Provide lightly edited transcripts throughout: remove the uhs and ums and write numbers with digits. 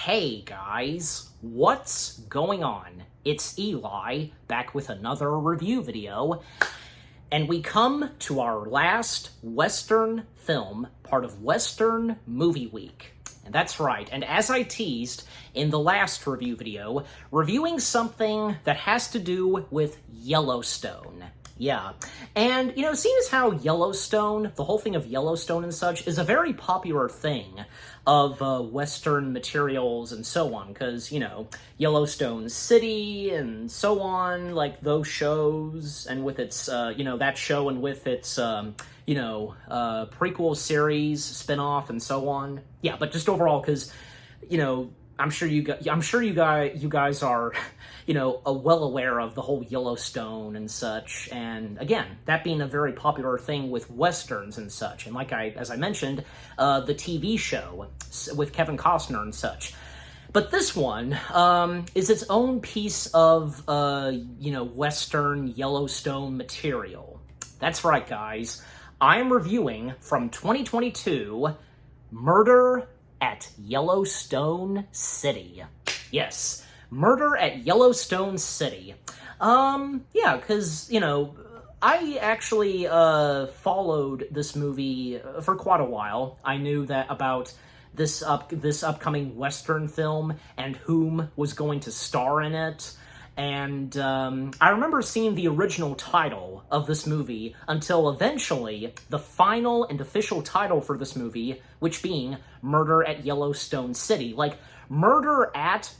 Hey guys, what's going on? It's Eli, back with another review video, and we come to our last Western film, part of Western Movie Week. And that's right, and as I teased in the last review video, reviewing something that has to do with Yellowstone. Yeah, and, seeing as how Yellowstone, the whole thing of Yellowstone and such, is a very popular thing of Western materials and so on, because, Yellowstone City and so on, like those shows, and with its, that show and with its, prequel series, spin-off, and so on. Yeah, but just overall, because, I'm sure you guys are, well aware of the whole Yellowstone and such, and again, that being a very popular thing with Westerns and such, and as I mentioned, the TV show with Kevin Costner and such. But this one is its own piece of, Western Yellowstone material. That's right, guys. I am reviewing from 2022, Murder at Yellowstone City. Yes, Murder at Yellowstone City. Yeah, because, I actually followed this movie for quite a while. I knew that about this upcoming Western film and whom was going to star in it. And I remember seeing the original title of this movie until eventually the final and official title for this movie, which being Murder at Yellowstone City. Like, Murder at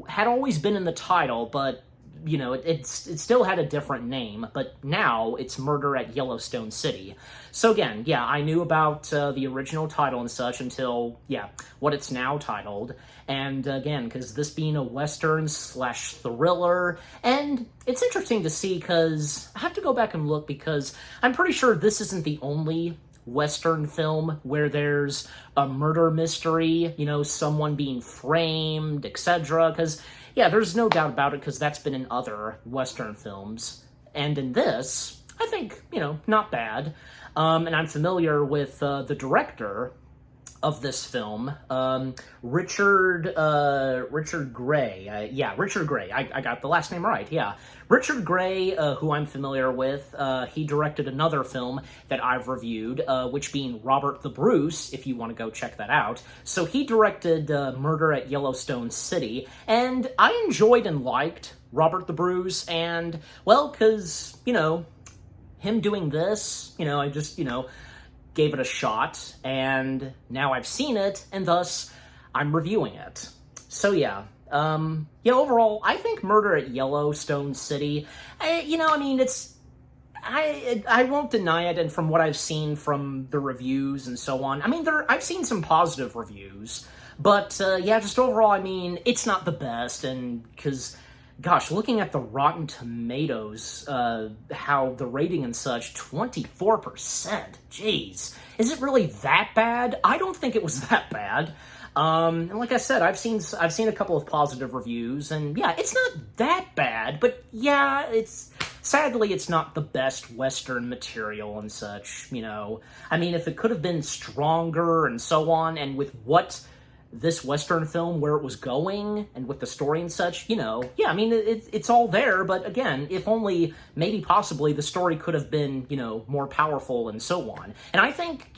had always been in the title, but, it still had a different name, but now it's Murder at Yellowstone City. So again, yeah, I knew about the original title and such until, what it's now titled. And again, because this being a Western/thriller, and it's interesting to see because I have to go back and look because I'm pretty sure this isn't the only Western film where there's a murder mystery, someone being framed, etc. Because, yeah, there's no doubt about it because that's been in other Western films. And in this, I think, not bad. And I'm familiar with the director of this film, Richard Gray. Richard Gray. I got the last name right, yeah. Richard Gray, who I'm familiar with, he directed another film that I've reviewed, which being Robert the Bruce, if you want to go check that out. So he directed Murder at Yellowstone City, and I enjoyed and liked Robert the Bruce, and, well, because, him doing this, I just, gave it a shot, and now I've seen it, and thus, I'm reviewing it. So yeah, overall, I think Murder at Yellowstone City, I won't deny it, and from what I've seen from the reviews and so on, I've seen some positive reviews, but, just overall, it's not the best, and, because, gosh, looking at the Rotten Tomatoes, how the rating and such, 24%. Jeez. Is it really that bad? I don't think it was that bad. And like I said, I've seen a couple of positive reviews, and yeah, it's not that bad, but yeah, sadly, it's not the best Western material and such, if it could have been stronger and so on, and with what this Western film, where it was going, and with the story and such, it's all there, but again, if only, maybe possibly, the story could have been, more powerful and so on. And I think,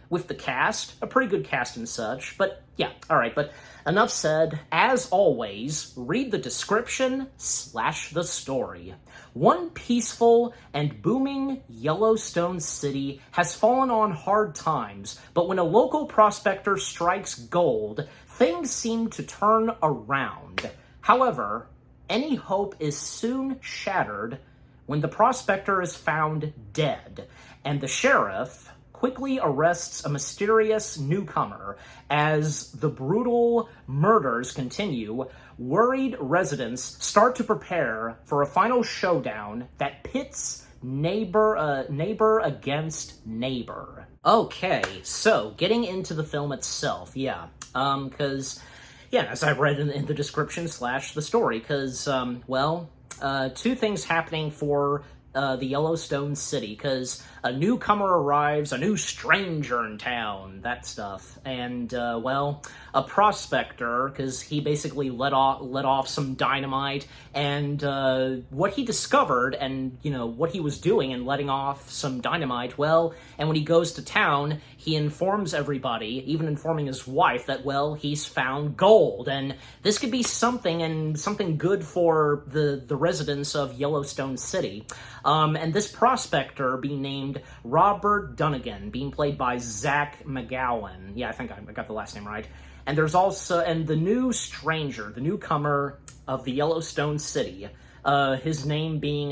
with the cast, a pretty good cast and such, but yeah, alright, but enough said. As always, read the description / the story. One peaceful and booming Yellowstone City has fallen on hard times, but when a local prospector strikes gold, things seem to turn around. However, any hope is soon shattered when the prospector is found dead, and the sheriff quickly arrests a mysterious newcomer. As the brutal murders continue, worried residents start to prepare for a final showdown that pits neighbor against neighbor. Okay, so getting into the film itself, because, as I read in the description / the story, because, two things happening for the Yellowstone city, because a newcomer arrives, a new stranger in town, that stuff. And, well, a prospector, because he basically let off some dynamite, and what he discovered, and, what he was doing in letting off some dynamite, well, and when he goes to town, he informs everybody, even informing his wife, that, well, he's found gold, and this could be something good for the residents of Yellowstone City. And this prospector being named Robert Dunnigan, being played by Zach McGowan. Yeah, I think I got the last name right. And there's also, and the new stranger, the newcomer of the Yellowstone City, his name being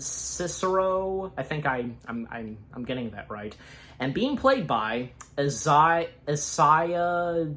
Cicero. I think I'm getting that right. And being played by Isaiah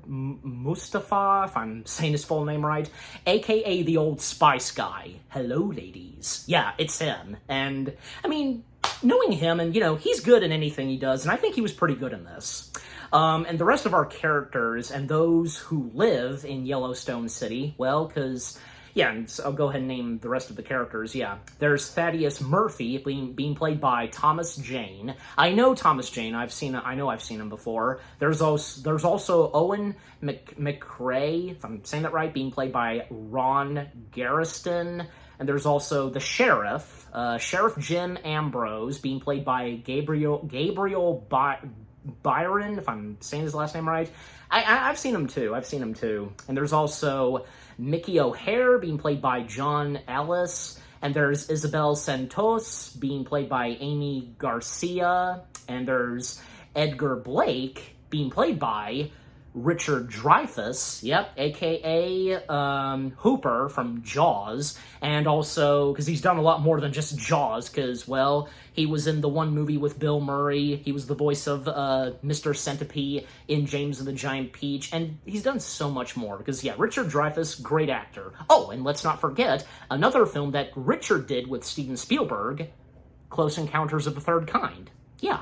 Mustafa, if I'm saying his full name right, aka the Old Spice guy. Hello, ladies. Yeah, it's him. And, I mean, knowing him, and, he's good in anything he does, and I think he was pretty good in this. And the rest of our characters and those who live in Yellowstone City, well, because... yeah, and so I'll go ahead and name the rest of the characters, yeah. There's Thaddeus Murphy, being played by Thomas Jane. I know Thomas Jane, I know I've seen him before. There's also Owen McCrae, if I'm saying that right, being played by Ron Garriston. And there's also the Sheriff, Sheriff Jim Ambrose, being played by Gabriel Byron, if I'm saying his last name right. I've seen him too. And there's also Mickey O'Hare, being played by John Ellis. And there's Isabel Santos, being played by Amy Garcia. And there's Edgar Blake, being played by Richard Dreyfuss, yep, a.k.a. Hooper from Jaws, and also, because he's done a lot more than just Jaws, because, well, he was in the one movie with Bill Murray, he was the voice of Mr. Centipede in James and the Giant Peach, and he's done so much more, because, yeah, Richard Dreyfuss, great actor. Oh, and let's not forget, another film that Richard did with Steven Spielberg, Close Encounters of the Third Kind. Yeah.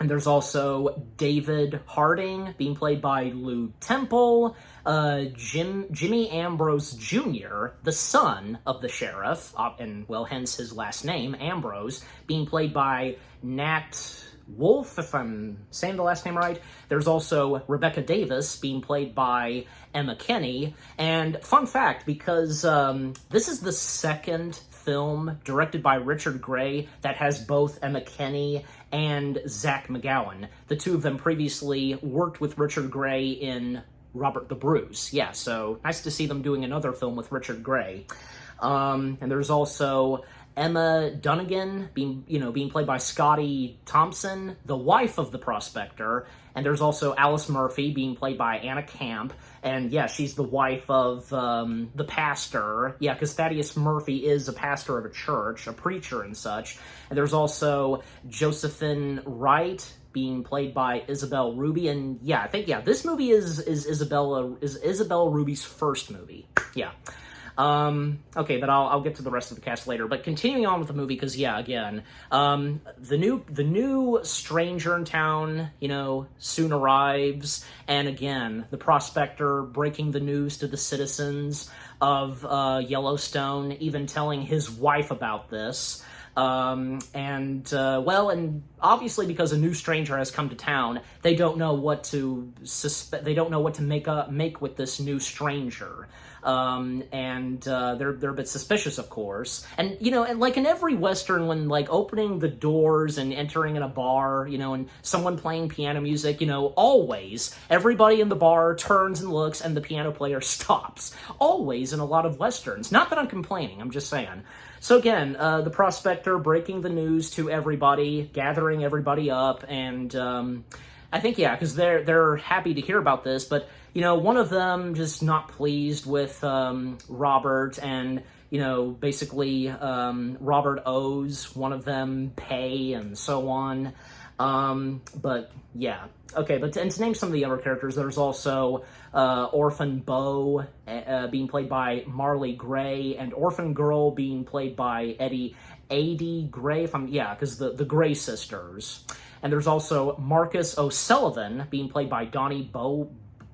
And there's also David Harding, being played by Lou Temple, Jimmy Ambrose Jr., the son of the sheriff, and, well, hence his last name, Ambrose, being played by Nat Wolf, if I'm saying the last name right. There's also Rebecca Davis, being played by Emma Kenny. And fun fact, because this is the second film directed by Richard Gray that has both Emma Kenny and Zach McGowan. The two of them previously worked with Richard Gray in Robert the Bruce. Yeah, so nice to see them doing another film with Richard Gray. And there's also Emma Dunnigan, being played by Scotty Thompson, the wife of the prospector. And there's also Alice Murphy, being played by Anna Camp. And, yeah, she's the wife of the pastor. Yeah, because Thaddeus Murphy is a pastor of a church, a preacher and such. And there's also Josephine Wright, being played by Isabel Ruby. And, yeah, I think, yeah, this movie is Isabel Ruby's first movie. Yeah. Okay, but I'll get to the rest of the cast later. But continuing on with the movie, because, yeah, again, the new stranger in town, soon arrives, and again, the prospector breaking the news to the citizens of Yellowstone, even telling his wife about this. And obviously because a new stranger has come to town, they don't know what to they don't know what to make with this new stranger. They're a bit suspicious, of course. And, and like in every Western, when, like, opening the doors and entering in a bar, and someone playing piano music, always, everybody in the bar turns and looks and the piano player stops. Always in a lot of Westerns. Not that I'm complaining, I'm just saying. So again, the prospector breaking the news to everybody, gathering everybody up, and, I think, yeah, because they're happy to hear about this, but, one of them just not pleased with Robert, and, basically Robert owes one of them pay and so on. But, yeah. Okay, but to name some of the other characters, there's also Orphan Beau being played by Marley Gray, and Orphan Girl being played by Adie Gray, because the Gray sisters. And there's also Marcus O'Sullivan being played by Donnie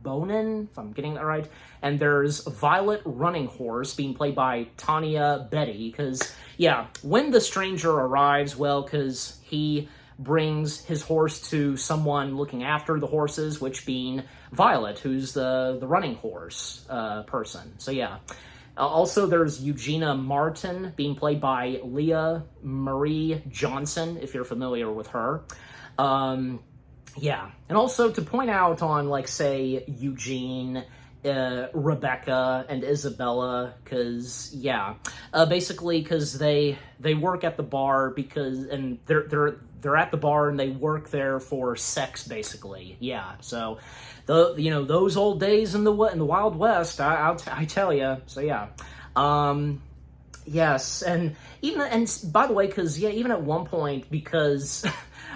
Bonin, if I'm getting that right. And there's Violet Running Horse, being played by Tanya Betty, because, yeah, when the stranger arrives, well, because he brings his horse to someone looking after the horses, which being Violet, who's the running horse person. So, yeah. Also, there's Eugenia Martin, being played by Leah Marie Johnson, if you're familiar with her. Yeah. And also to point out on, like, say, Eugene, Rebecca, and Isabella, because, yeah, basically because they work at the bar and they're at the bar and they work there for sex, basically. Yeah. So, those old days in the Wild West, I tell you. So, yeah. Yes, and by the way, because, yeah, even at one point, because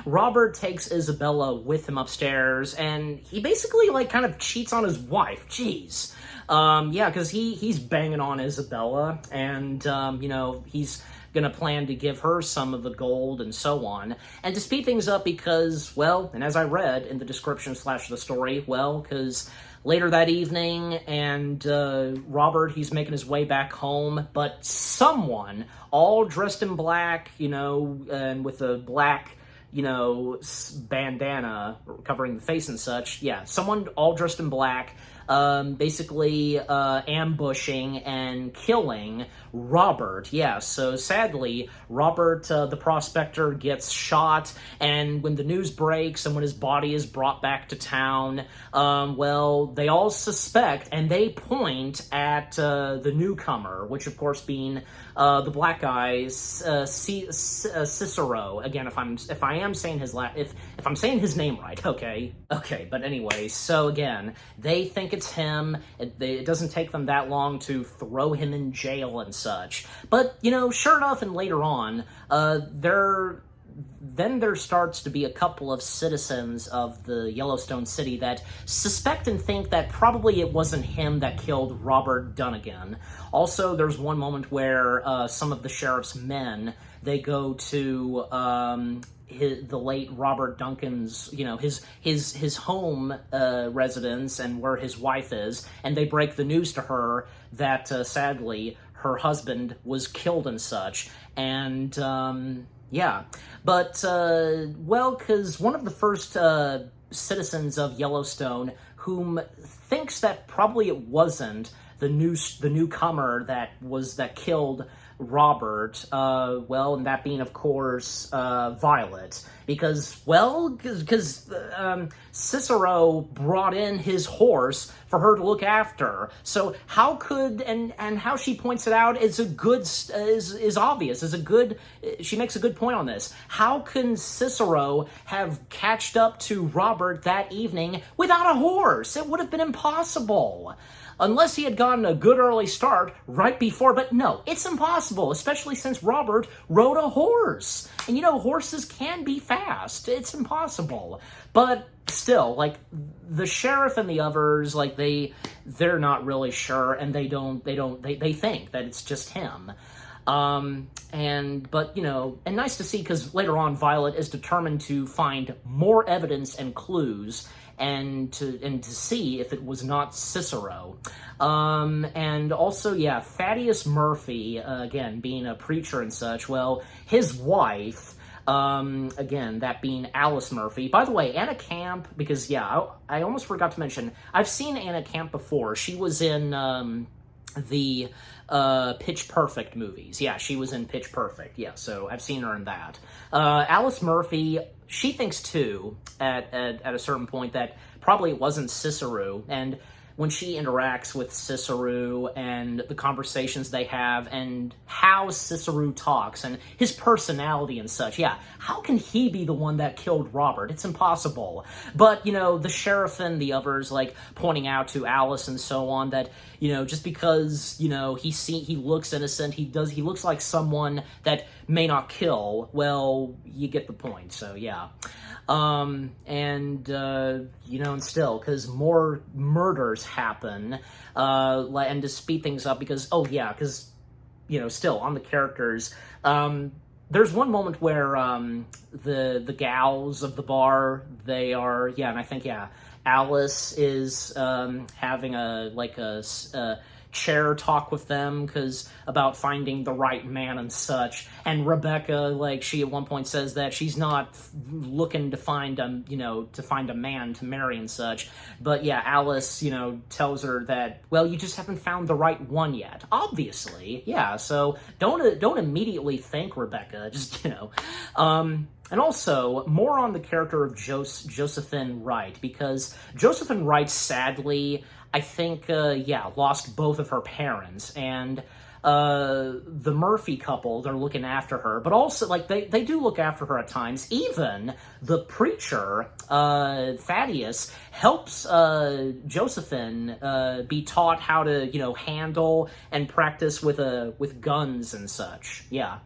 Robert takes Isabella with him upstairs, and he basically, like, kind of cheats on his wife. Jeez. Yeah, because he's banging on Isabella, and, he's gonna plan to give her some of the gold and so on. And to speed things up because, well, and as I read in the description / the story, well, because later that evening, and Robert, he's making his way back home, but someone, all dressed in black, and with a black, bandana covering the face and such, yeah, someone all dressed in black, basically ambushing and killing Robert. Yeah, so sadly, Robert, the prospector, gets shot, and when the news breaks and when his body is brought back to town, well, they all suspect, and they point at the newcomer, which of course being the black guy, Cicero. Again, if I'm saying if I'm saying his name right, okay. But anyway, so again, they think it's him. It doesn't take them that long to throw him in jail and such. But sure enough, and later on, there starts to be a couple of citizens of the Yellowstone city that suspect and think that probably it wasn't him that killed Robert Dunnigan. Also, there's one moment where some of the sheriff's men, they go to the late Robert Duncan's, his home residence and where his wife is, and they break the news to her that sadly her husband was killed and such. And yeah, but well, because one of the first citizens of Yellowstone whom thinks that probably it wasn't the newcomer that killed Robert, well, and that being, of course, Violet, because Cicero brought in his horse for her to look after. So how could, and how she points it out is obvious, she makes a good point on this. How can Cicero have catched up to Robert that evening without a horse? It would have been impossible. Unless he had gotten a good early start right before, but no, it's impossible, especially since Robert rode a horse. And horses can be fast. It's impossible. But still, like, the sheriff and the others, like, they're not really sure, and they think that it's just him. And nice to see, because later on, Violet is determined to find more evidence and clues and to see if it was not Cicero. And also, yeah, Thaddeus Murphy, again, being a preacher and such, well, his wife, again, that being Alice Murphy. By the way, Anna Camp, because, yeah, I almost forgot to mention, I've seen Anna Camp before. She was in the Pitch Perfect movies. Yeah, she was in Pitch Perfect. Yeah, so I've seen her in that. Alice Murphy, she thinks too at a certain point that probably it wasn't Cicero, and when she interacts with Cicero and the conversations they have and how Cicero talks and his personality and such, yeah, how can he be the one that killed Robert? It's impossible. But, the sheriff and the others, like, pointing out to Alice and so on that, just because, he looks innocent, he looks like someone that may not kill, well, you get the point, so yeah. And still, because more murders happen, and to speed things up, because, still, on the characters, there's one moment where, the gals of the bar, they are, yeah, and I think, yeah, Alice is having a chair talk with them about finding the right man and such. And Rebecca, she at one point says that she's not looking to find a man to marry and such. But yeah, Alice, tells her that, well, you just haven't found the right one yet. Obviously, yeah. So don't immediately thank Rebecca. Just And also, more on the character of Josephine Wright, because Josephine Wright, sadly, I think, lost both of her parents, and the Murphy couple, they're looking after her, but also, they do look after her at times. Even the preacher, Thaddeus, helps Josephine be taught how to, handle and practice with guns and such. Yeah.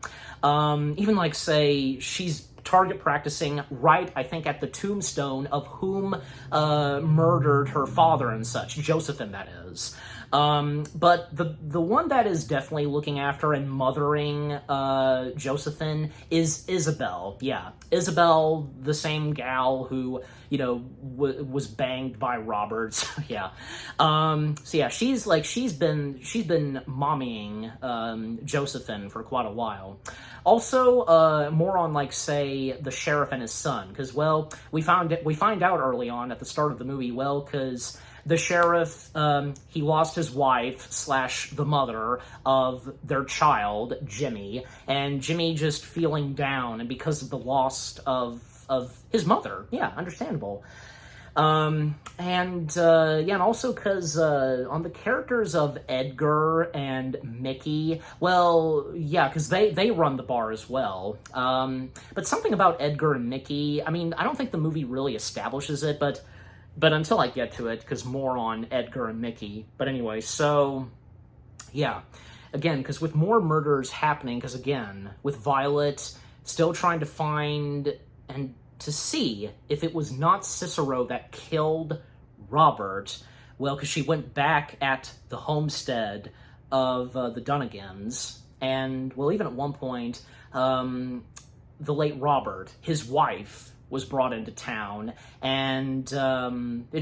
Even, say, she's target practicing right, I think, at the tombstone of whom murdered her father and such, Josephine, that is. But the one that is definitely looking after and mothering Josephine is Isabel. Yeah, Isabel, the same gal who was banged by Roberts. Yeah. So yeah, she's been mommying Josephine for quite a while. Also, more on the sheriff and his son, because we find out early on at the start of the movie, because the sheriff, he lost his wife / the mother of their child, Jimmy, and Jimmy just feeling down, and because of the loss of his mother. Yeah, understandable. And also because on the characters of Edgar and Mickey, because they run the bar as well. But something about Edgar and Mickey, I mean, I don't think the movie really establishes it, but until I get to it, because more on Edgar and Mickey. But anyway, so, yeah. Again, because with more murders happening, because again, with Violet still trying to find and to see if it was not Cicero that killed Robert, because she went back at the homestead of the Dunnigans, and, even at one point, the late Robert, his wife, was brought into town, and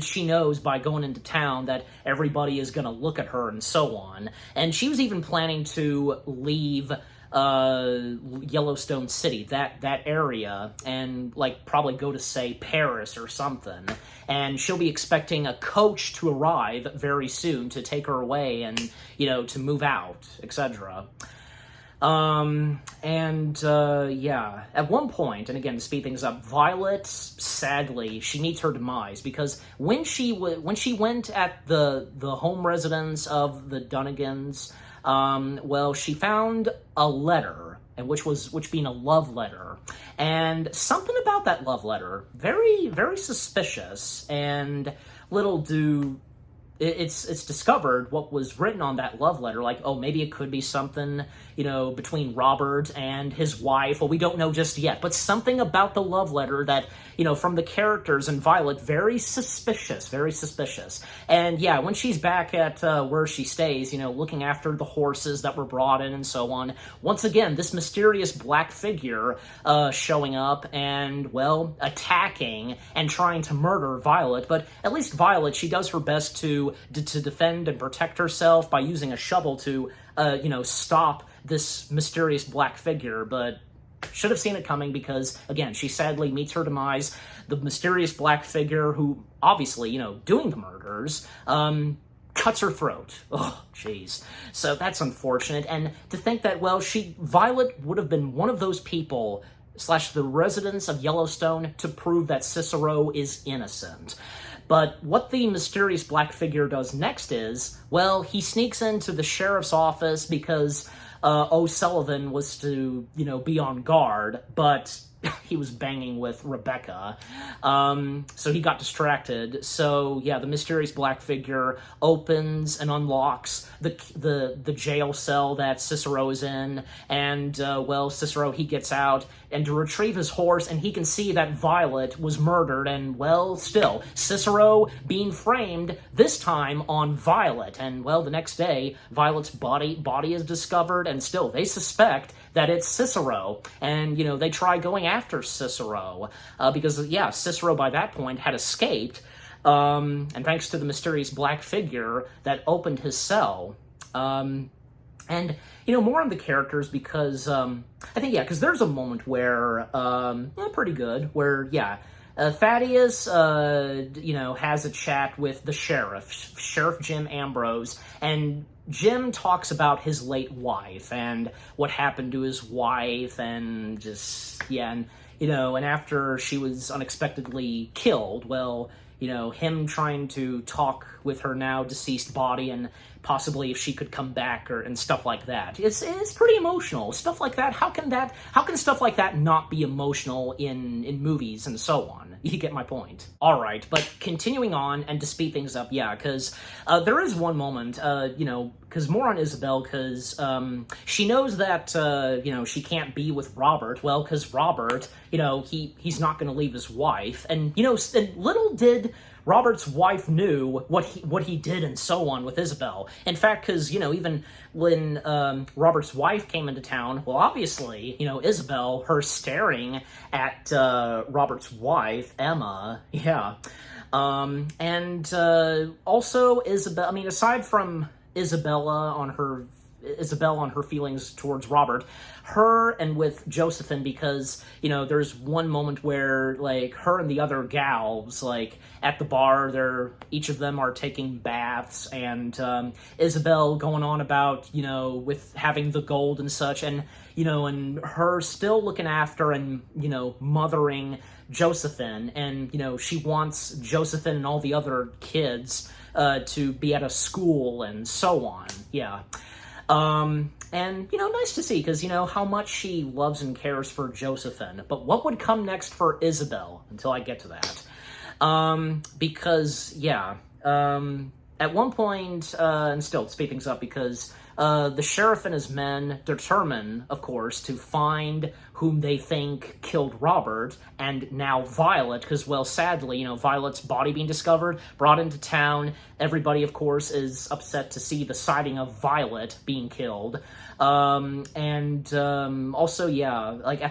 she knows by going into town that everybody is going to look at her and so on. And she was even planning to leave Yellowstone City, that area, and probably go to, say, Paris or something. And she'll be expecting a coach to arrive very soon to take her away and, to move out, etc. At one point, and again, to speed things up, Violet, sadly, she meets her demise, because when she went at the home residence of the Dunnigans, she found a letter, and which being a love letter, and something about that love letter, very, very suspicious, and little do it's discovered what was written on that love letter, maybe it could be something, between Robert and his wife. Well, we don't know just yet, but something about the love letter that, from the characters and Violet, very suspicious, very suspicious. And yeah, when she's back at where she stays, looking after the horses that were brought in and so on, once again, this mysterious black figure showing up and, attacking and trying to murder Violet. But at least Violet, she does her best to defend and protect herself by using a shovel to, stop this mysterious black figure, but should have seen it coming, because, again, she sadly meets her demise. The mysterious black figure, who, obviously, doing the murders, cuts her throat. Oh, jeez. So that's unfortunate, and to think that, Violet would have been one of those people / the residents of Yellowstone to prove that Cicero is innocent. But what the mysterious black figure does next is, he sneaks into the sheriff's office because O'Sullivan was to, be on guard, but he was banging with Rebecca, so he got distracted. So yeah, the mysterious black figure opens and unlocks the jail cell that Cicero is in, and Cicero, he gets out and to retrieve his horse, and he can see that Violet was murdered, and still Cicero being framed, this time on Violet. And the next day Violet's body is discovered, and still they suspect that it's Cicero, and they try going after Cicero because Cicero by that point had escaped. and thanks to the mysterious black figure that opened his cell. And, more on the characters because, I think, because there's a moment where, pretty good, where, Thaddeus, has a chat with the Sheriff Jim Ambrose, and Jim talks about his late wife and what happened to his wife and and after she was unexpectedly killed, well, him trying to talk with her now deceased body and possibly if she could come back and stuff like that. It's pretty emotional. Stuff like that. How can stuff like that not be emotional in movies and so on? You get my point. All right, but continuing on and to speed things up, because there is one moment, because more on Isabel, because she knows that, she can't be with Robert, well, because Robert, he's not going to leave his wife, and, and little did Robert's wife knew what he did and so on with Isabel. In fact, because, even when Robert's wife came into town, well, obviously, Isabel, her staring at Robert's wife, Emma, and also Isabel, aside from Isabel on her feelings towards Robert, her and with Josephine, because, there's one moment where, her and the other gals, at the bar, each of them are taking baths, and, Isabel going on about, with having the gold and such, and, and her still looking after and, mothering Josephine, and, she wants Josephine and all the other kids, to be at a school and so on, and, nice to see, because, how much she loves and cares for Josephine. But what would come next for Isabel, until I get to that? Because, at one point, and still, to speed things up, because the sheriff and his men determine, of course, to find whom they think killed Robert, and now Violet, because, well, sadly, Violet's body being discovered, brought into town. Everybody, of course, is upset to see the sighting of Violet being killed. Also, at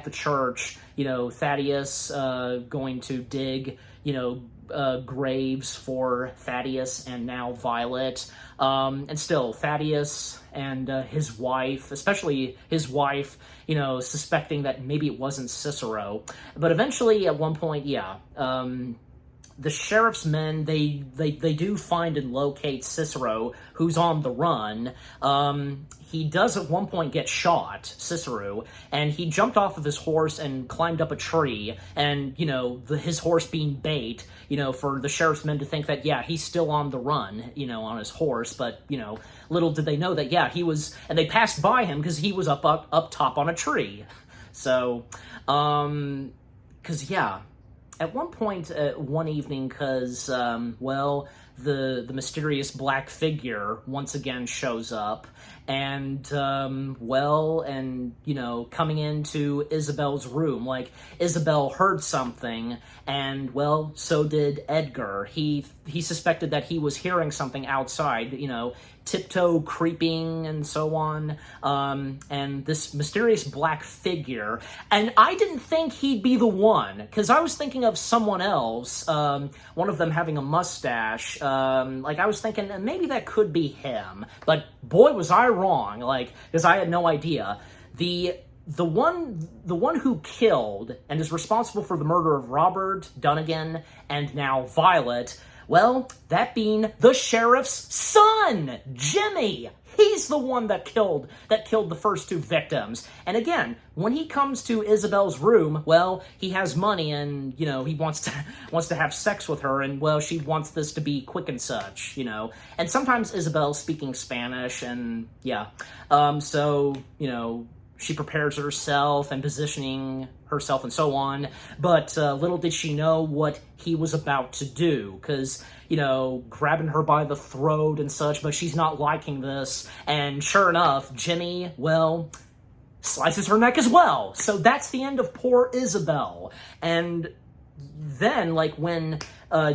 the church, Thaddeus going to dig, graves for Thaddeus and now Violet. And still, Thaddeus and his wife, especially his wife, suspecting that maybe it wasn't Cicero. But eventually, at one point, the sheriff's men, they do find and locate Cicero, who's on the run. He does at one point get shot, Cicero, and he jumped off of his horse and climbed up a tree, and, his horse being bait, for the sheriff's men to think that, he's still on the run, on his horse, but, little did they know that, he was, and they passed by him because he was up top on a tree. So, because, at one point, one evening, because, the mysterious black figure once again shows up, and, coming into Isabel's room, Isabel heard something, and, so did Edgar. He suspected that he was hearing something outside, tiptoe creeping and so on, and this mysterious black figure, and I didn't think he'd be the one, because I was thinking of someone else, one of them having a mustache, I was thinking maybe that could be him, but boy was I wrong, because I had no idea. The one who killed and is responsible for the murder of Robert Dunnigan and now Violet, that being the sheriff's son, Jimmy. He's the one that killed the first two victims. And again, when he comes to Isabel's room, he has money and, he wants to have sex with her, and, she wants this to be quick and such, And sometimes Isabel's speaking Spanish, and, she prepares herself and positioning herself and so on, but little did she know what he was about to do, because, grabbing her by the throat and such, but she's not liking this, and sure enough, Jimmy, slices her neck as well. So that's the end of poor Isabel. And then, when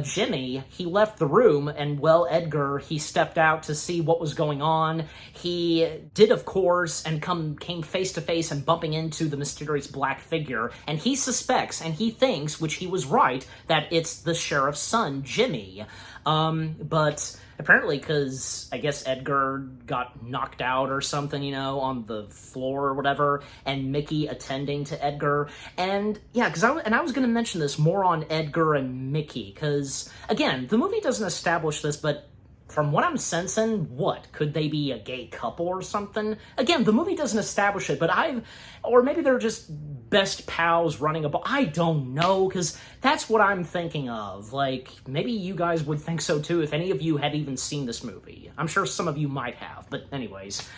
Jimmy, he left the room, and, well, Edgar, he stepped out to see what was going on. He did, of course, and came face to face and bumping into the mysterious black figure, and he suspects, and he thinks, which he was right, that it's the sheriff's son, Jimmy. But apparently, because I guess Edgar got knocked out or something, on the floor or whatever, and Mickey attending to Edgar. And yeah, I was going to mention this more on Edgar and Mickey, because again, the movie doesn't establish this, but from what I'm sensing, what? Could they be a gay couple or something? Again, the movie doesn't establish it, but or maybe they're just best pals running a bar. I don't know, because that's what I'm thinking of. Like, maybe you guys would think so too, if any of you had even seen this movie. I'm sure some of you might have, but anyways.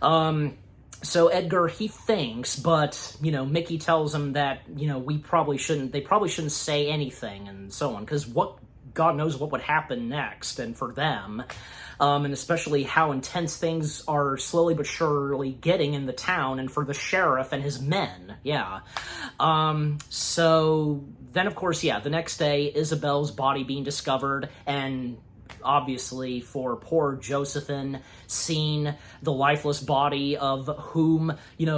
So Edgar, he thinks, but, Mickey tells him that, they probably shouldn't say anything and so on, because God knows what would happen next, and for them, and especially how intense things are slowly but surely getting in the town, and for the sheriff and his men, yeah. So then, of course, yeah, the next day, Isabel's body being discovered, and obviously for poor Josephine, seeing the lifeless body of whom,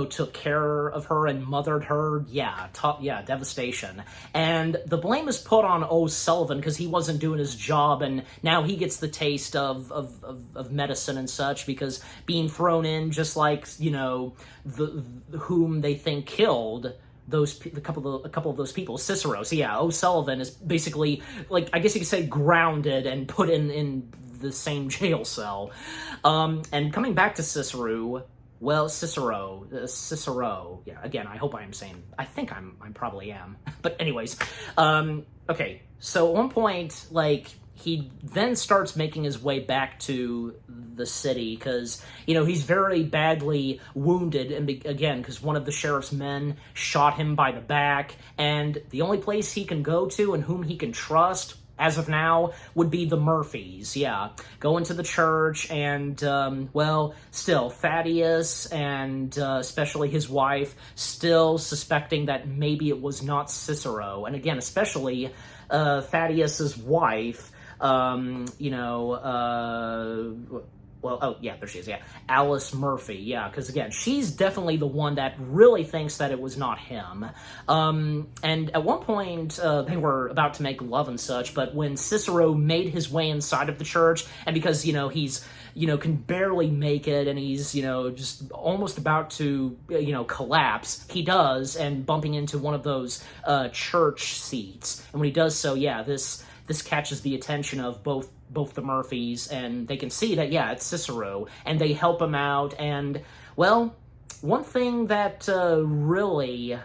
took care of her and mothered her, devastation. And the blame is put on O'Sullivan because he wasn't doing his job, and now he gets the taste of medicine and such, because being thrown in just like, whom they think killed a couple of those people, Cicero. So yeah, O'Sullivan is basically, like, I guess you could say, grounded and put in the same jail cell. And coming back to Cicero, yeah, again, I hope I am saying, I think I probably am, but anyways, okay, so at one point, like, he then starts making his way back to the city because, he's very badly wounded, and again, because one of the sheriff's men shot him by the back, and the only place he can go to and whom he can trust, as of now, would be the Murphys, yeah. Go into the church, and, still, Thaddeus, and especially his wife, still suspecting that maybe it was not Cicero, and again, especially Thaddeus's wife, there she is, yeah, Alice Murphy, yeah, because again, she's definitely the one that really thinks that it was not him. And at one point, they were about to make love and such, but when Cicero made his way inside of the church, and because, he's, can barely make it, and he's, just almost about to, collapse, he does, and bumping into one of those church seats, and when he does so, yeah, this catches the attention of both the Murphys, and they can see that, yeah, it's Cicero, and they help him out, and, well, one thing that really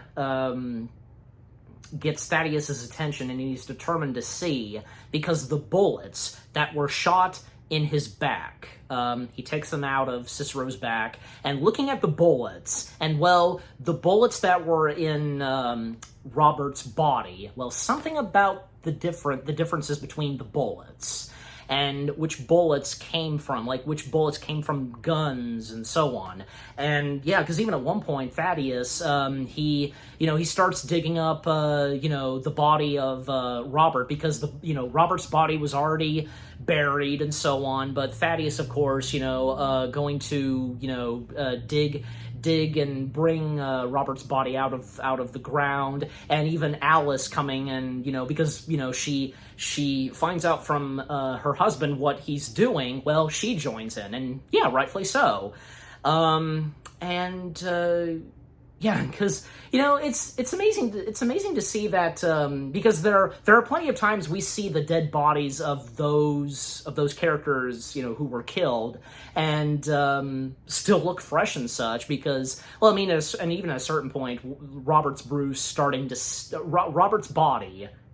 gets Thaddeus's attention, and he's determined to see, because the bullets that were shot in his back, he takes them out of Cicero's back, and looking at the bullets, and, well, the bullets that were in Robert's body, well, something about the differences between the bullets, and which bullets came from guns and so on. And yeah, because even at one point, Thaddeus, he starts digging up, the body of Robert, because Robert's body was already buried and so on, but Thaddeus, of course, going to dig and bring Robert's body out of the ground, and even Alice coming and, because, she finds out from her husband what he's doing, well, she joins in, and yeah, rightfully so. Yeah, because it's amazing. It's amazing to see that because there are plenty of times we see the dead bodies of those characters who were killed and still look fresh and such. Because and even at a certain point, Robert's body.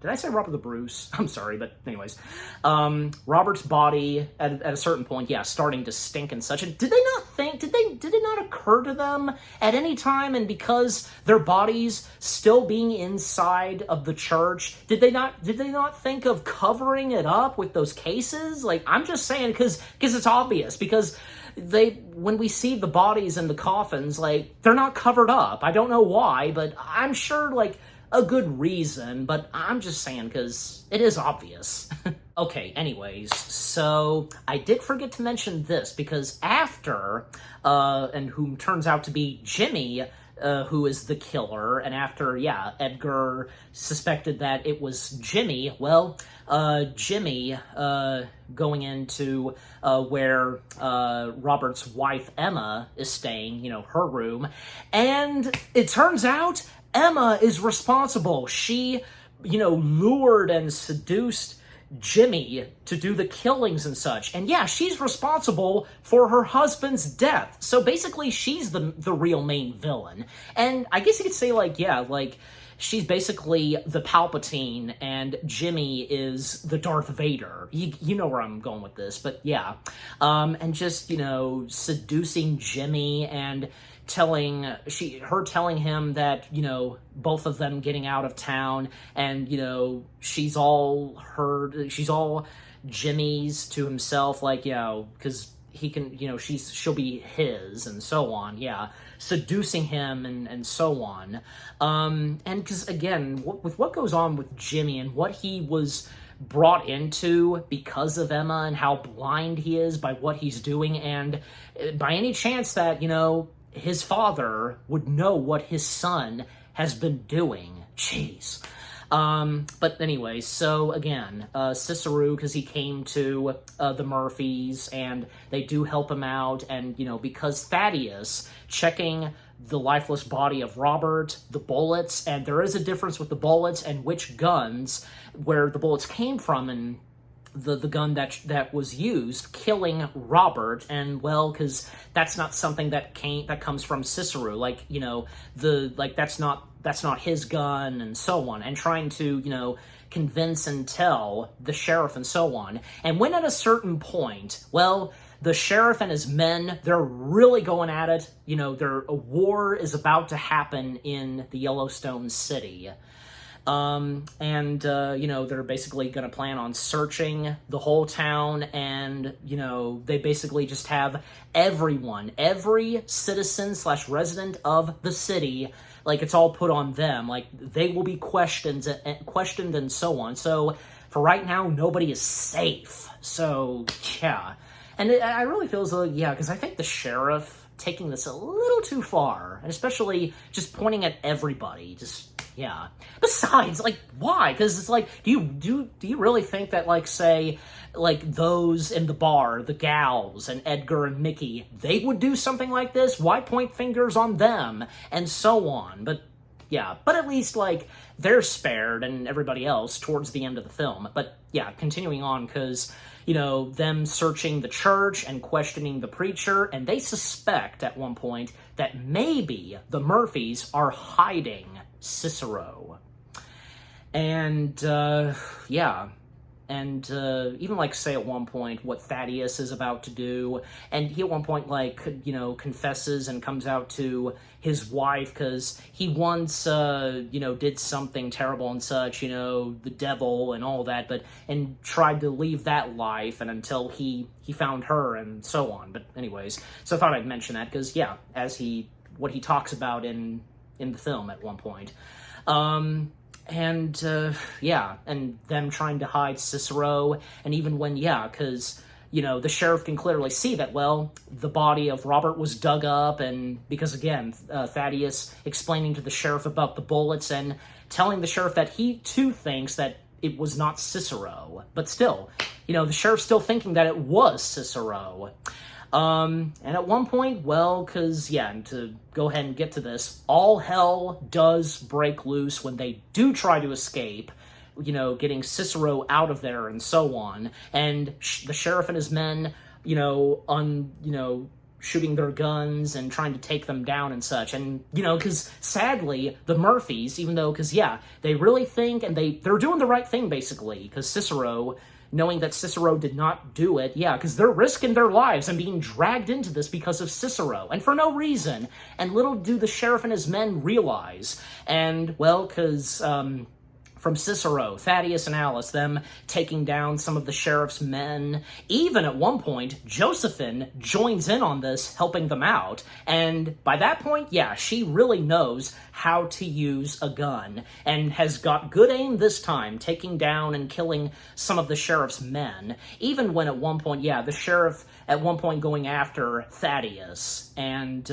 Did I say Robert the Bruce? I'm sorry, but anyways. Robert's body, at a certain point, yeah, starting to stink and such. And did it not occur to them at any time, and because their bodies still being inside of the church, did they not think of covering it up with those cases? Like, I'm just saying, because it's obvious, because when we see the bodies in the coffins, like, they're not covered up. I don't know why, but I'm sure, like, a good reason, but I'm just saying because it is obvious. Okay, anyways, so I did forget to mention this, because after, and whom turns out to be Jimmy, who is the killer, and after, yeah, Edgar suspected that it was Jimmy, well, Jimmy, going into, where, Robert's wife, Emma, is staying, you know, her room, and it turns out Emma is responsible. She, you know, lured and seduced Jimmy to do the killings and such. And yeah, she's responsible for her husband's death. So basically, she's the real main villain. And I guess you could say, like, yeah, like, she's basically the Palpatine, and Jimmy is the Darth Vader. You know where I'm going with this, but yeah. And just, you know, seducing Jimmy and telling him that, you know, both of them getting out of town, and, you know, she's all Jimmy's to himself, like, you know, because he can, you know, she'll be his, and so on, yeah, seducing him, and so on, and because, again, with what goes on with Jimmy, and what he was brought into because of Emma, and how blind he is by what he's doing, and by any chance that, you know, his father would know what his son has been doing. Jeez. But anyway, so again, Cicero, because he came to the Murphys, and they do help him out, and, you know, because Thaddeus, checking the lifeless body of Robert, the bullets, and there is a difference with the bullets and which guns, where the bullets came from, and the gun that was used killing Robert, and, well, because that's not something that comes from Cicero, like, you know, that's not his gun, and so on, and trying to, you know, convince and tell the sheriff, and so on. And when at a certain point, well, the sheriff and his men, they're really going at it, you know, a war is about to happen in the Yellowstone city. You know, they're basically going to plan on searching the whole town, and, you know, they basically just have every citizen / resident of the city, like, it's all put on them, like, they will be questioned and so on. So, for right now, nobody is safe. So, yeah. And I really feel as though, yeah, because I think the sheriff taking this a little too far, and especially just pointing at everybody, just, yeah. Besides, like, why? Because it's like, do you really think that, like, say, like, those in the bar, the gals, and Edgar and Mickey, they would do something like this? Why point fingers on them? And so on. But, yeah. But at least, like, they're spared, and everybody else, towards the end of the film. But, yeah, continuing on, because, you know, them searching the church and questioning the preacher, and they suspect, at one point, that maybe the Murphys are hiding Cicero. And, yeah. And, even, like, say at one point what Thaddeus is about to do, and he at one point, like, you know, confesses and comes out to his wife, because he once, you know, did something terrible and such, you know, the devil and all that, and tried to leave that life, and until he found her, and so on. But anyways, so I thought I'd mention that, because, yeah, what he talks about in the film at one point. Yeah, and them trying to hide Cicero, and even when, yeah, because, you know, the sheriff can clearly see that, well, the body of Robert was dug up, and because, again, Thaddeus explaining to the sheriff about the bullets, and telling the sheriff that he, too, thinks that it was not Cicero, but still, you know, the sheriff's still thinking that it was Cicero. And at one point, well, because, yeah, and to go ahead and get to this, all hell does break loose when they do try to escape, you know, getting Cicero out of there and so on, and the sheriff and his men, you know, shooting their guns and trying to take them down and such, and, you know, because sadly, the Murphys, even though, because, yeah, they really think, and they're doing the right thing, basically, because Cicero, knowing that Cicero did not do it, yeah, because they're risking their lives and being dragged into this because of Cicero, and for no reason, and little do the sheriff and his men realize, and, well, because, from Cicero, Thaddeus, and Alice, them taking down some of the sheriff's men. Even at one point, Josephine joins in on this, helping them out. And by that point, yeah, she really knows how to use a gun and has got good aim this time, taking down and killing some of the sheriff's men. Even when at one point, yeah, the sheriff at one point going after Thaddeus, and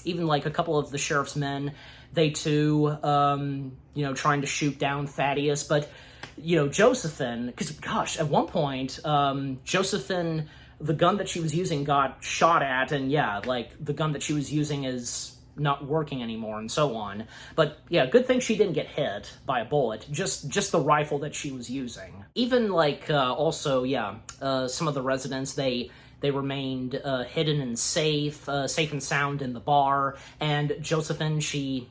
even like a couple of the sheriff's men, they too, trying to shoot down Thaddeus. But, Josephine, because, gosh, at one point, Josephine, the gun that she was using got shot at, and yeah, like, the gun that she was using is not working anymore, and so on. But yeah, good thing she didn't get hit by a bullet, just the rifle that she was using. Even like, also, yeah, some of the residents, they remained hidden and safe and sound in the bar, and Josephine, she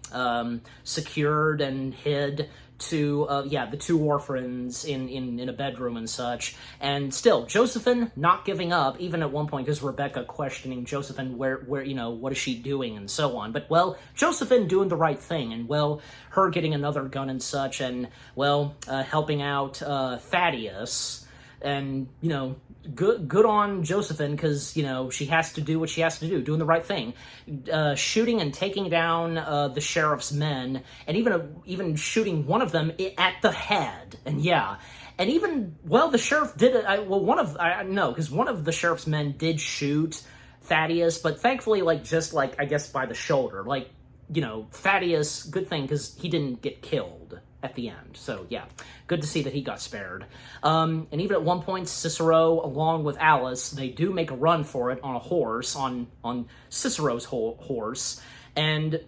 secured and hid the two orphans in a bedroom and such. And still, Josephine not giving up, even at one point, because Rebecca questioning Josephine, where what is she doing, and so on. But, well, Josephine doing the right thing, and, well, her getting another gun and such, and, well, helping out Thaddeus. And, good on Josephine, because, she has to do what she has to do, doing the right thing. Shooting and taking down the sheriff's men, and even shooting one of them at the head. And yeah, and even, well, the sheriff did it, one of the sheriff's men did shoot Thaddeus, but thankfully, I guess by the shoulder. Thaddeus, good thing, because he didn't get killed at the end. So, yeah, good to see that he got spared. And even at one point, Cicero, along with Alice, they do make a run for it on a horse, on Cicero's horse, and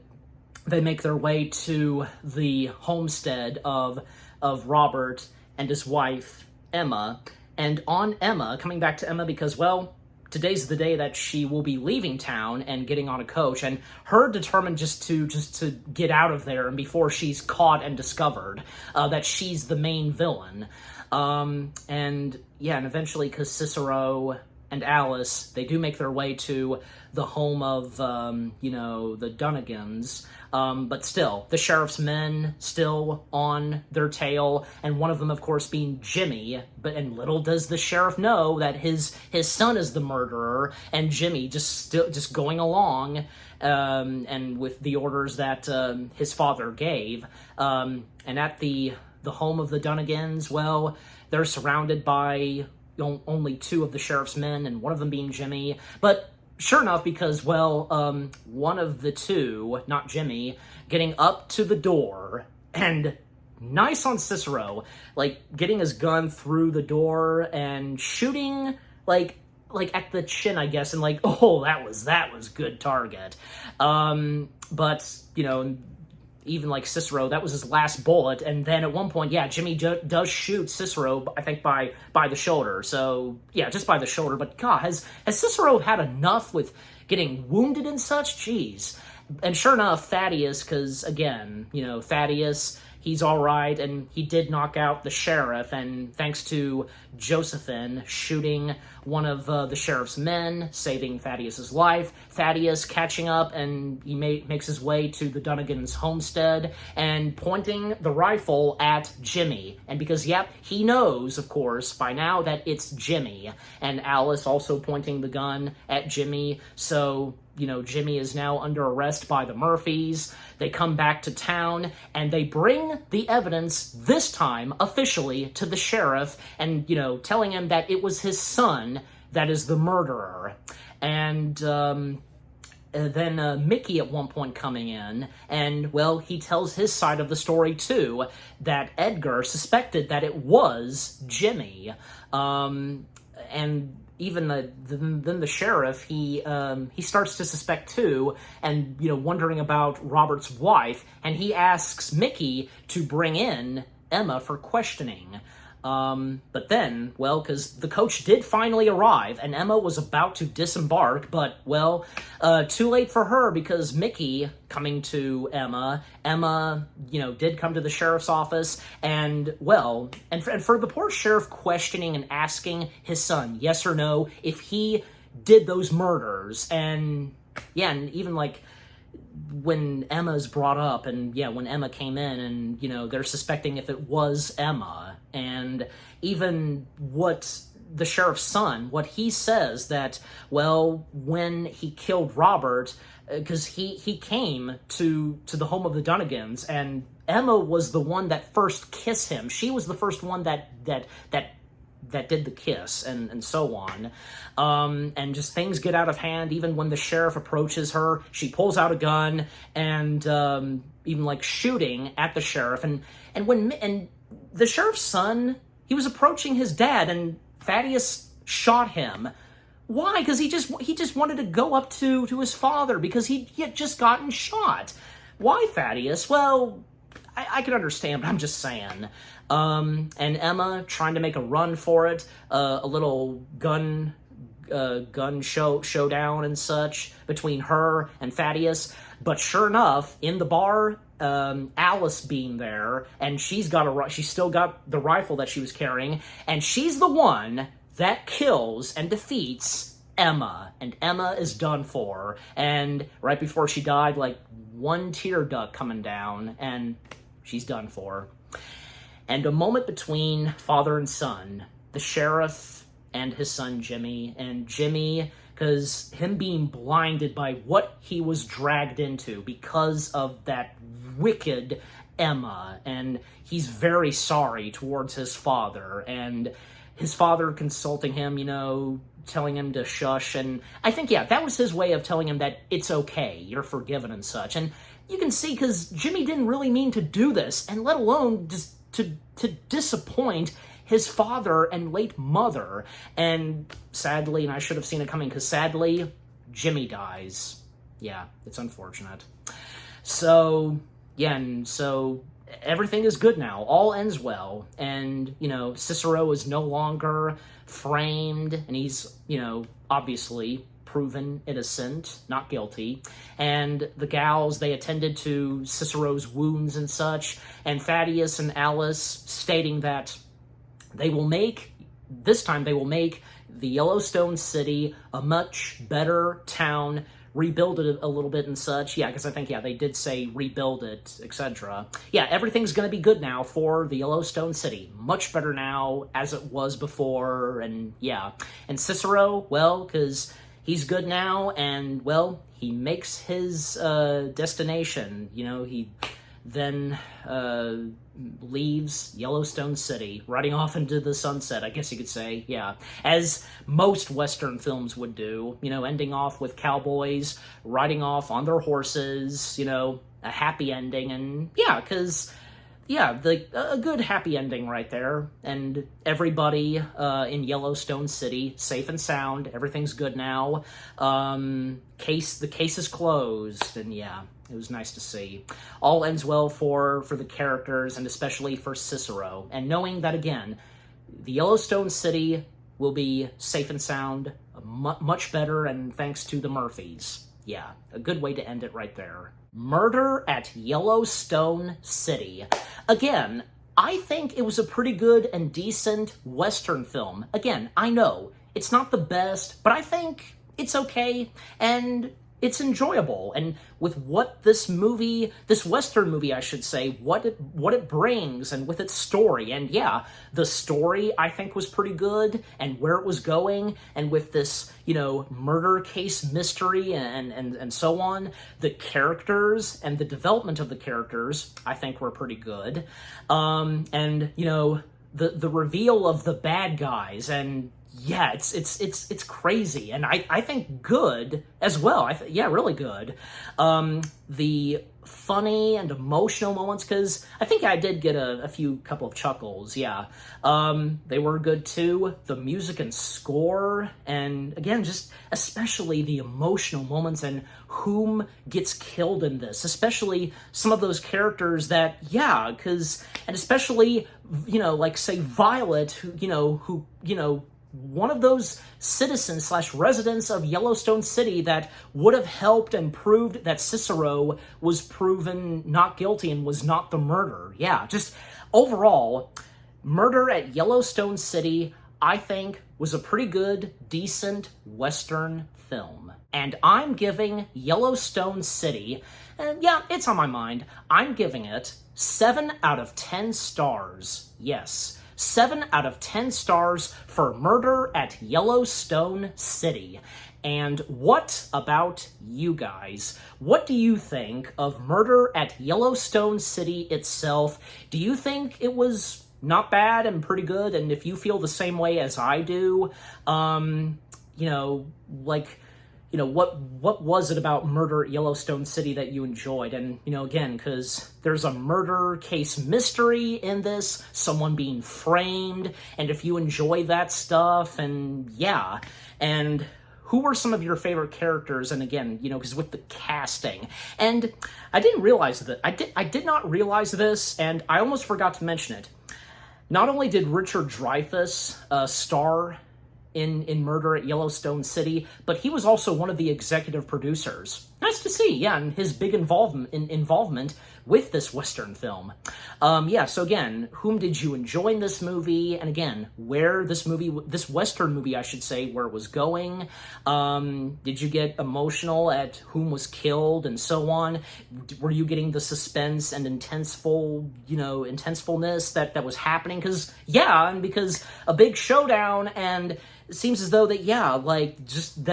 they make their way to the homestead of Robert and his wife, Emma. And on Emma, coming back to Emma because, well, today's the day that she will be leaving town and getting on a coach, and her determined just to get out of there, and before she's caught and discovered that she's the main villain. And eventually, because Cicero and Alice, they do make their way to the home of, the Dunnagans. But still, the sheriff's men still on their tail, and one of them, of course, being Jimmy. And little does the sheriff know that his son is the murderer, and Jimmy just going along, and with the orders that his father gave. And at the home of the Dunnagans, well, they're surrounded by only two of the sheriff's men, and one of them being Jimmy. But sure enough, because, well, one of the two, not Jimmy, getting up to the door, and nice on Cicero, getting his gun through the door and shooting, like at the chin, I guess, and that was good target. But, even like Cicero, that was his last bullet, and then at one point, yeah, Jimmy does shoot Cicero, I think by the shoulder. So yeah, just by the shoulder. But God, has Cicero had enough with getting wounded and such? Jeez. And sure enough, Thaddeus, because again, Thaddeus, he's all right, and he did knock out the sheriff, and thanks to Josephine shooting one of the sheriff's men, saving Thaddeus's life, Thaddeus catching up, and he makes his way to the Dunnagans' homestead, and pointing the rifle at Jimmy. And because, yep, he knows, of course, by now that it's Jimmy, and Alice also pointing the gun at Jimmy, so Jimmy is now under arrest by the Murphys. They come back to town, and they bring the evidence, this time, officially, to the sheriff, and, telling him that it was his son that is the murderer. And then Mickey at one point coming in, and, well, he tells his side of the story, too, that Edgar suspected that it was Jimmy. And even then the sheriff, he starts to suspect too, and wondering about Robert's wife, and he asks Mickey to bring in Emma for questioning. But then, well, because the coach did finally arrive, and Emma was about to disembark, but, well, too late for her, because Mickey, coming to Emma, did come to the sheriff's office, and, well, and for the poor sheriff questioning and asking his son, yes or no, if he did those murders, and, yeah, and even, when Emma's brought up, and yeah, when Emma came in, and they're suspecting if it was Emma, and even what the sheriff's son, what he says, that, well, when he killed Robert, because he came to the home of the Dunnigans, and Emma was the one that first kissed him. She was the first one that did the kiss, and so on. And just things get out of hand. Even when the sheriff approaches her, she pulls out a gun, and even like shooting at the sheriff. And the sheriff's son, he was approaching his dad, and Thaddeus shot him. Why? Because he just wanted to go up to his father, because he had just gotten shot. Why, Thaddeus? Well, I can understand, but I'm just saying. And Emma trying to make a run for it, a little gun showdown and such between her and Thaddeus. But sure enough, in the bar, Alice being there, and she's still got the rifle that she was carrying, and she's the one that kills and defeats Emma, and Emma is done for. And right before she died, like one tear duct coming down, and she's done for. And a moment between father and son, the sheriff and his son Jimmy, and Jimmy, because him being blinded by what he was dragged into because of that wicked Emma, and he's very sorry towards his father, and his father consulting him, telling him to shush, and I think, yeah, that was his way of telling him that it's okay, you're forgiven and such. And you can see, because Jimmy didn't really mean to do this, and let alone just to disappoint his father and late mother. And sadly, and I should have seen it coming, because sadly, Jimmy dies. Yeah, it's unfortunate. So, yeah, and so everything is good now. All ends well. And, Cicero is no longer framed, and he's, obviously proven innocent, not guilty. And the gals, they attended to Cicero's wounds and such, and Thaddeus and Alice stating that this time they will make the Yellowstone City a much better town, rebuild it a little bit and such. Yeah, because I think, yeah, they did say rebuild it, etc. Yeah, everything's going to be good now for the Yellowstone City. Much better now as it was before, and yeah. And Cicero, well, because he's good now, and, well, he makes his destination. He then leaves Yellowstone City, riding off into the sunset, I guess you could say, yeah. As most Western films would do, ending off with cowboys riding off on their horses, a happy ending, and, yeah, because, yeah, a good happy ending right there, and everybody in Yellowstone City, safe and sound, everything's good now, the case is closed, and yeah, it was nice to see. All ends well for the characters, and especially for Cicero, and knowing that, again, the Yellowstone City will be safe and sound, much better, and thanks to the Murphys. Yeah, a good way to end it right there. Murder at Yellowstone City. Again, I think it was a pretty good and decent Western film. Again, I know, it's not the best, but I think it's okay, and it's enjoyable. And with what this Western movie, I should say, what it brings, and with its story, and yeah, the story I think was pretty good, and where it was going, and with this, murder case mystery and so on, the characters and the development of the characters, I think were pretty good. And, the reveal of the bad guys, and yeah, it's crazy, and I think good as well. Yeah, really good. The funny and emotional moments, because I think I did get a couple of chuckles. Yeah, they were good too. The music and score, and again, just especially the emotional moments and whom gets killed in this, especially some of those characters that, yeah, and especially like say Violet, who one of those citizens / residents of Yellowstone City that would have helped and proved that Cicero was proven not guilty and was not the murderer. Yeah, just overall, Murder at Yellowstone City, I think was a pretty good, decent Western film. And I'm giving Yellowstone City, and yeah, it's on my mind, I'm giving it 7 out of 10 stars. Yes, 7 out of 10 stars for Murder at Yellowstone City. And what about you guys? What do you think of Murder at Yellowstone City itself? Do you think it was not bad and pretty good? And if you feel the same way as I do, what was it about Murder at Yellowstone City that you enjoyed? And, again, because there's a murder case mystery in this, someone being framed, and if you enjoy that stuff, and yeah, and who were some of your favorite characters? And again, because with the casting, and I didn't realize that, I did not realize this, and I almost forgot to mention it. Not only did Richard Dreyfuss star in Murder at Yellowstone City, but he was also one of the executive producers. Nice to see, yeah, and his big involvement with this Western film. So again, whom did you enjoy in this movie? And again, where this Western movie, I should say, where it was going? Did you get emotional at whom was killed and so on? Were you getting the suspense and intensefulness that was happening? Because a big showdown, and it seems as though that, just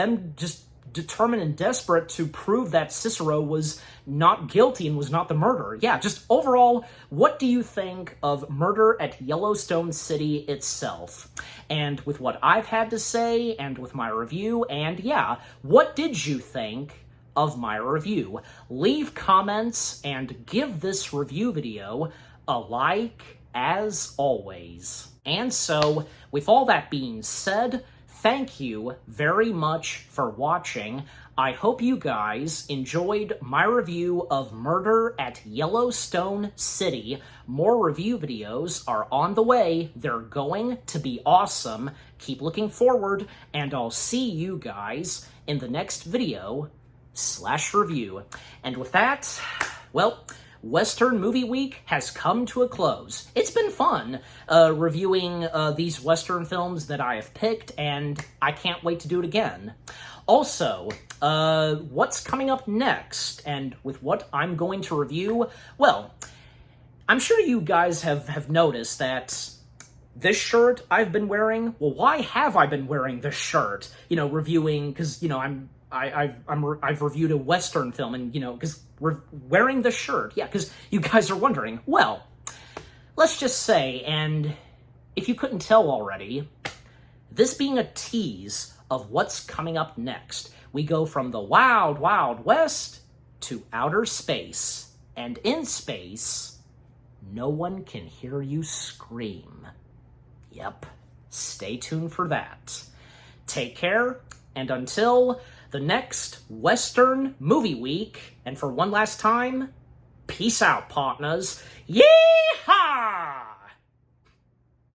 determined and desperate to prove that Cicero was not guilty and was not the murderer. Yeah, just overall, what do you think of Murder at Yellowstone City itself? And with what I've had to say, and with my review, and yeah, what did you think of my review? Leave comments and give this review video a like, as always. And so, with all that being said, thank you very much for watching. I hope you guys enjoyed my review of Murder at Yellowstone City. More review videos are on the way. They're going to be awesome. Keep looking forward, and I'll see you guys in the next video/review. And with that, well, Western Movie Week has come to a close. It's been fun reviewing these Western films that I have picked, and I can't wait to do it again. Also, what's coming up next, and with what I'm going to review? Well, I'm sure you guys have noticed that this shirt I've been wearing, well, why have I been wearing this shirt? Reviewing, because, I've reviewed a Western film, and, because we're wearing the shirt. Yeah, because you guys are wondering. Well, let's just say, and if you couldn't tell already, this being a tease of what's coming up next. We go from the wild, wild west to outer space. And in space, no one can hear you scream. Yep, stay tuned for that. Take care, and until the next Western Movie Week, and for one last time, peace out, partners. Yeehaw!